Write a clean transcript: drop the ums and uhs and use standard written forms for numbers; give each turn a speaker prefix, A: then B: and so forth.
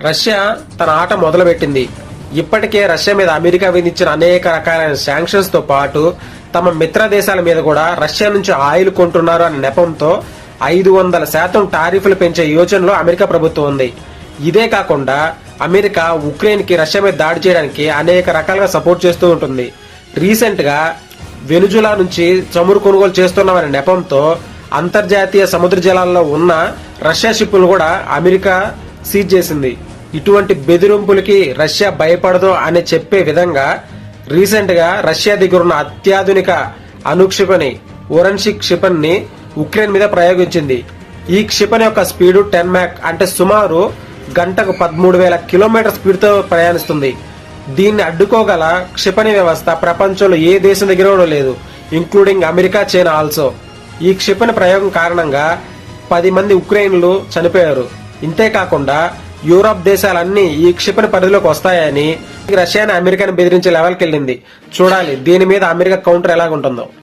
A: Russia తన ఆట మొదలుపెట్టింది. ఇప్పటికే రష్యా మీద అమెరికా విధించిన అనేక రకాలైన శాంక్షన్స్ తో పాటు తమ మిత్ర దేశాల మీద కూడా రష్యా నుంచి ఆయిల్ కొంటున్నారు అనే నెపంతో 500% టారిఫ్లు పెంచే యోచనలో అమెరికా ప్రభుత్వం ఉంది. ఇదే కాకుండా అమెరికా ఉక్రెయిన్ కి రష్యా మీద దాడి చేయడానికి అనేక రకాలుగా సపోర్ట్ చేస్తూ ఉంటుంది. రీసెంట్ గా వెనుజులా నుంచి చమురు కొనుగోలు చేస్తున్నామనే నెపంతో అంతర్జాతీయ సముద్ర జలాల్లో ఉన్న రష్యా షిప్పులు కూడా అమెరికా సీజ్ చేసింది. ఇటువంటి బెదిరింపులకి రష్యా భయపడదు అని చెప్పే విధంగా రీసెంట్ గా రష్యా దగ్గర ఉన్న అత్యాధునిక అణుక్షిపణి ఓరన్షిక్ క్షిపణిని ఉక్రెయిన్ మీద ప్రయోగించింది. ఈ క్షిపణి యొక్క స్పీడు 10 మ్యాక్ అంటే సుమారు గంటకు 13,000 కిలోమీటర్ స్పీడ్ తో ప్రయాణిస్తుంది. దీన్ని అడ్డుకోగల క్షిపణి వ్యవస్థ ప్రపంచంలో ఏ దేశం దగ్గర లేదు, ఇంక్లూడింగ్ అమెరికా, చైనా ఆల్సో. ఈ క్షిపణి ప్రయోగం కారణంగా 10 మంది ఉక్రెయిన్లు చనిపోయారు. ఇంతేకాకుండా యూరప్ దేశాలన్నీ ఈ క్షిపణి పరిధిలోకి వస్తాయని రష్యాని అమెరికాని బెదిరించే లెవెల్కి వెళ్ళింది. చూడాలి దీని మీద అమెరికా కౌంటర్ ఎలాగుంటుందో.